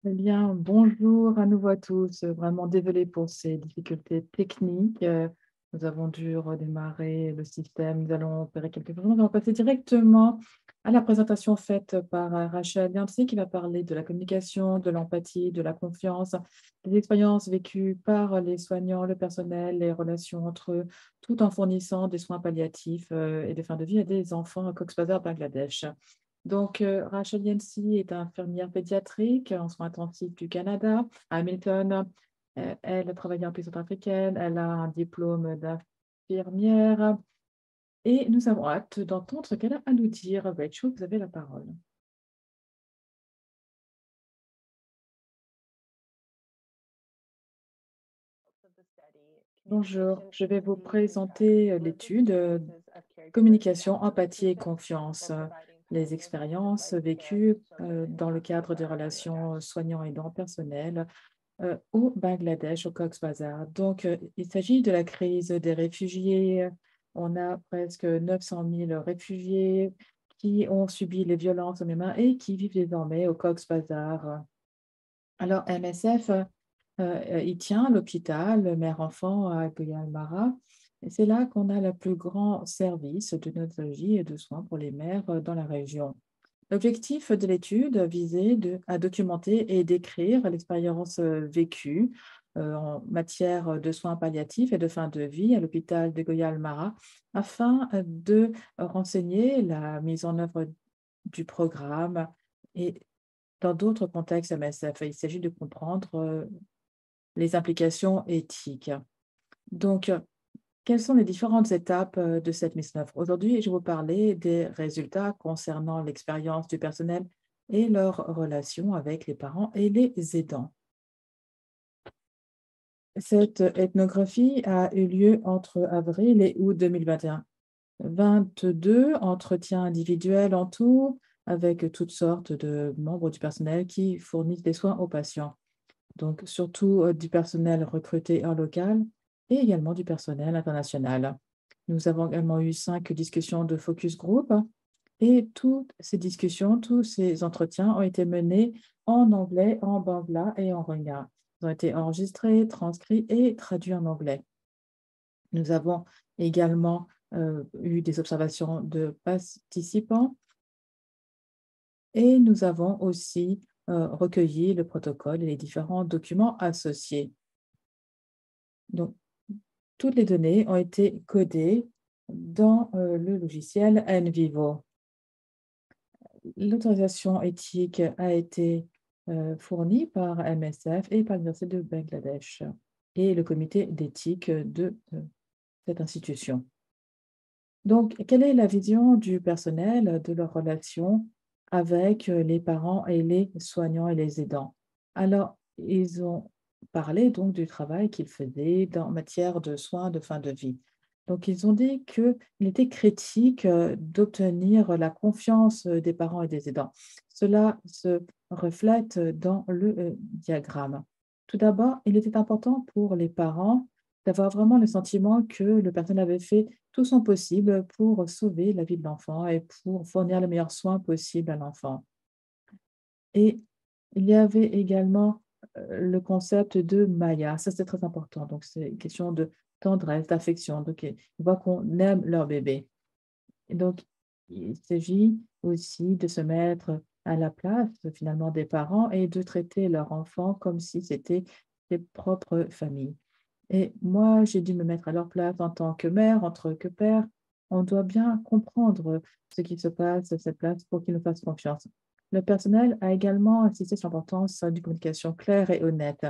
Eh bien, bonjour à nouveau à tous. Vraiment désolé pour ces difficultés techniques. Nous avons dû redémarrer le système. Nous allons opérer quelques changements. On va passer directement à la présentation faite par Rachel Yancy qui va parler de la communication, de l'empathie, de la confiance, des expériences vécues par les soignants, le personnel, les relations entre eux, tout en fournissant des soins palliatifs et de fin de vie à des enfants à Cox's Bazar, Bangladesh. Donc, Rachel Yancy est infirmière pédiatrique en soins intensifs du Canada, à Hamilton. Elle a travaillé en prison africaine, elle a un diplôme d'infirmière et nous avons hâte d'entendre ce qu'elle a à nous dire. Rachel, vous avez la parole. Bonjour, je vais vous présenter l'étude communication, empathie et confiance, les expériences vécues dans le cadre des relations soignants-aidants personnels au Bangladesh, au Cox's Bazar. Donc, il s'agit de la crise des réfugiés. On a presque 900 000 réfugiés qui ont subi les violences au Myanmar et qui vivent désormais au Cox's Bazar. Alors, MSF, il tient l'hôpital mère-enfant à Goyalmara. Et c'est là qu'on a le plus grand service de neonatologie et de soins pour les mères dans la région. L'objectif de l'étude visait à documenter et décrire l'expérience vécue en matière de soins palliatifs et de fin de vie à l'hôpital de Goya-Almara afin de renseigner la mise en œuvre du programme et dans d'autres contextes MSF. Il s'agit de comprendre les implications éthiques. Donc, quelles sont les différentes étapes de cette mise en œuvre? Aujourd'hui, je vais vous parler des résultats concernant l'expérience du personnel et leur relation avec les parents et les aidants. Cette ethnographie a eu lieu entre avril et août 2021. 22 entretiens individuels en tout, avec toutes sortes de membres du personnel qui fournissent des soins aux patients. Donc, surtout du personnel recruté en local et également du personnel international. Nous avons également eu 5 discussions de focus group et toutes ces discussions, tous ces entretiens ont été menés en anglais, en bangla et en rohingya. Ils ont été enregistrés, transcrits et traduits en anglais. Nous avons également eu des observations de participants et nous avons aussi recueilli le protocole et les différents documents associés. Donc, toutes les données ont été codées dans le logiciel NVivo. L'autorisation éthique a été fournie par MSF et par l'Université de Bangladesh et le comité d'éthique de cette institution. Donc, quelle est la vision du personnel de leur relation avec les parents et les soignants et les aidants? Alors, ils ont parlé donc du travail qu'ils faisaient en matière de soins de fin de vie. Donc, ils ont dit qu'il était critique d'obtenir la confiance des parents et des aidants. Cela se reflète dans le diagramme. Tout d'abord, il était important pour les parents d'avoir vraiment le sentiment que le personnel avait fait tout son possible pour sauver la vie de l'enfant et pour fournir les meilleurs soins possibles à l'enfant. Et il y avait également le concept de Maya, ça c'est très important. Donc c'est une question de tendresse, d'affection. Donc ils voient qu'on aime leur bébé. Et donc il s'agit aussi de se mettre à la place finalement des parents et de traiter leur enfant comme si c'était ses propres familles. Et moi, j'ai dû me mettre à leur place en tant que mère, en tant que père. On doit bien comprendre ce qui se passe à cette place pour qu'ils nous fassent confiance. Le personnel a également insisté sur l'importance d'une communication claire et honnête.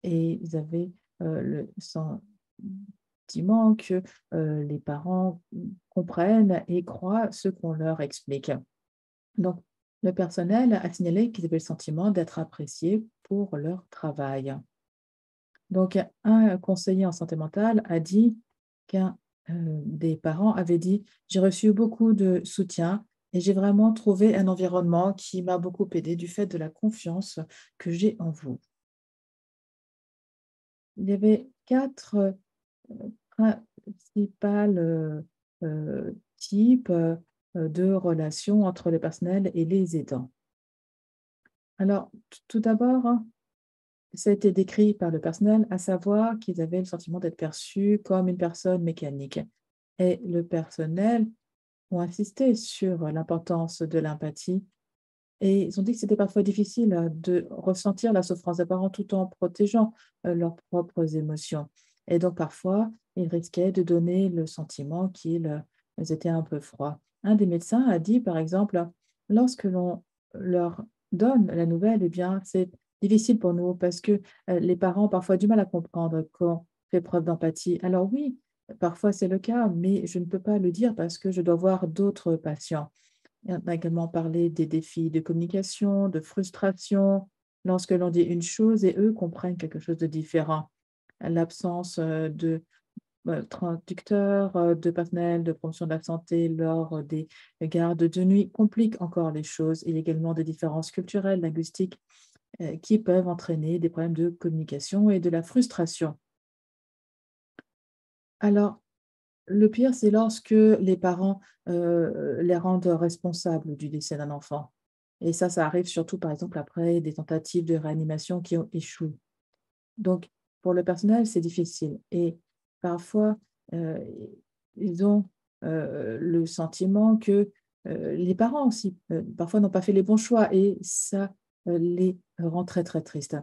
Et ils avaient le sentiment que les parents comprennent et croient ce qu'on leur explique. Donc, le personnel a signalé qu'ils avaient le sentiment d'être appréciés pour leur travail. Donc, un conseiller en santé mentale a dit qu'un des parents avait dit: «J'ai reçu beaucoup de soutien et j'ai vraiment trouvé un environnement qui m'a beaucoup aidé du fait de la confiance que j'ai en vous». Il y avait 4 principales, types, de relations entre le personnel et les aidants. Alors, tout d'abord, hein, ça a été décrit par le personnel, à savoir qu'ils avaient le sentiment d'être perçus comme une personne mécanique. Et le personnel ont insisté sur l'importance de l'empathie et ils ont dit que c'était parfois difficile de ressentir la souffrance des parents tout en protégeant leurs propres émotions. Et donc parfois, ils risquaient de donner le sentiment qu'ils étaient un peu froids. Un des médecins a dit, par exemple, lorsque l'on leur donne la nouvelle, eh bien, c'est difficile pour nous parce que les parents ont parfois du mal à comprendre qu'on fait preuve d'empathie. Alors oui, parfois c'est le cas, mais je ne peux pas le dire parce que je dois voir d'autres patients. Et on a également parlé des défis de communication, de frustration, lorsque l'on dit une chose et eux comprennent quelque chose de différent. L'absence de traducteurs, de personnel de promotion de la santé lors des gardes de nuit complique encore les choses. Il y a également des différences culturelles, linguistiques, qui peuvent entraîner des problèmes de communication et de la frustration. Alors, le pire, c'est lorsque les parents, les rendent responsables du décès d'un enfant et ça arrive surtout, par exemple, après des tentatives de réanimation qui ont échoué. Donc pour le personnel, c'est difficile et parfois, heu, ils ont, le sentiment que, les parents aussi, parfois n'ont pas fait les bons choix et ça, les rend très, très tristes.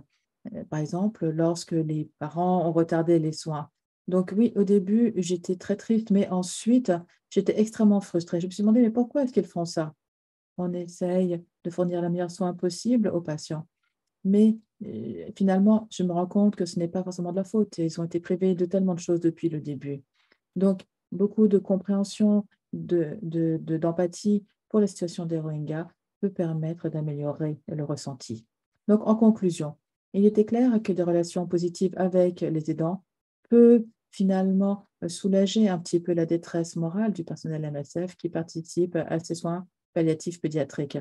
Par exemple, lorsque les parents ont retardé les soins. Donc oui, au début, j'étais très triste, mais ensuite, j'étais extrêmement frustrée. Je me suis demandé: «Mais pourquoi est-ce qu'ils font ça?» On essaye de fournir les meilleurs soins possibles aux patients. Mais finalement, je me rends compte que ce n'est pas forcément de la faute. Ils ont été privés de tellement de choses depuis le début. Donc, beaucoup de compréhension, d'empathie pour la situation des Rohingyas peut permettre d'améliorer le ressenti. Donc, en conclusion, il était clair que des relations positives avec les aidants peut finalement soulager un petit peu la détresse morale du personnel MSF qui participe à ces soins palliatifs pédiatriques.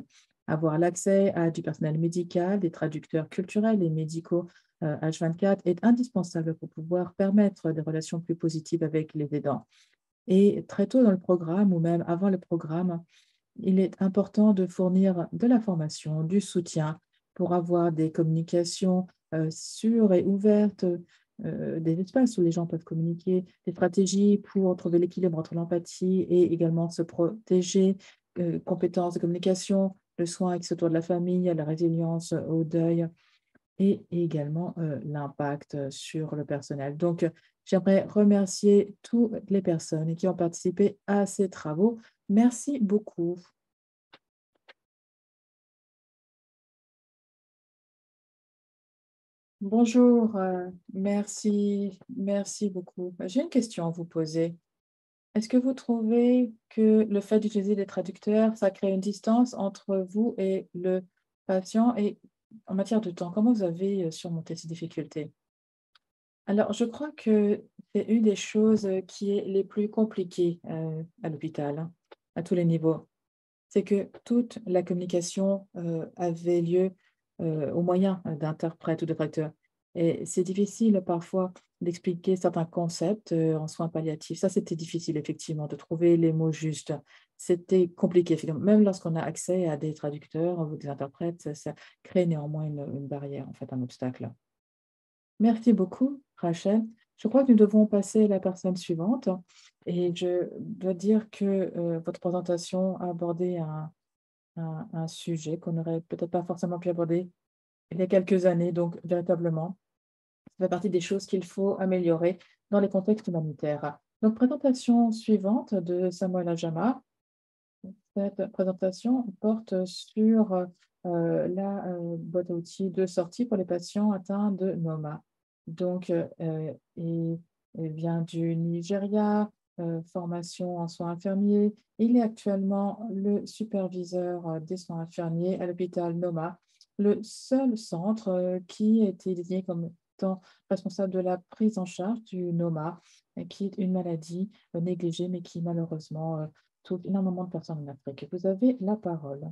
Avoir l'accès à du personnel médical, des traducteurs culturels et médicaux H24 est indispensable pour pouvoir permettre des relations plus positives avec les aidants. Et très tôt dans le programme ou même avant le programme, il est important de fournir de la formation, du soutien pour avoir des communications sûres et ouvertes, des espaces où les gens peuvent communiquer, des stratégies pour trouver l'équilibre entre l'empathie et également se protéger, compétences de communication, le soin qui s'autour de la famille, la résilience au deuil et également l'impact sur le personnel. Donc, j'aimerais remercier toutes les personnes qui ont participé à ces travaux. Merci beaucoup. Bonjour, merci beaucoup. J'ai une question à vous poser. Est-ce que vous trouvez que le fait d'utiliser des traducteurs, ça crée une distance entre vous et le patient? Et en matière de temps, comment vous avez surmonté ces difficultés? Alors, je crois que c'est une des choses qui est les plus compliquées à l'hôpital, hein, à tous les niveaux. C'est que toute la communication, avait lieu, au moyen d'interprètes ou de traducteurs et c'est difficile parfois d'expliquer certains concepts, en soins palliatifs. Ça, c'était difficile effectivement de trouver les mots justes. C'était compliqué effectivement. Même lorsqu'on a accès à des traducteurs ou des interprètes, ça crée néanmoins une barrière, en fait, un obstacle. Merci beaucoup, Rachel. Je crois que nous devons passer à la personne suivante et je dois dire que, votre présentation a abordé un sujet qu'on n'aurait peut-être pas forcément pu aborder il y a quelques années. Donc, véritablement, ça fait partie des choses qu'il faut améliorer dans les contextes humanitaires. Donc, présentation suivante de Samuel Ajama. Cette présentation porte sur la boîte à outils de sortie pour les patients atteints de NOMA. Donc, il vient du Nigeria, formation en soins infirmiers. Il est actuellement le superviseur des soins infirmiers à l'hôpital NOMA, le seul centre qui a été désigné comme étant responsable de la prise en charge du NOMA, qui est une maladie négligée, mais qui malheureusement touche énormément de personnes en Afrique. Vous avez la parole.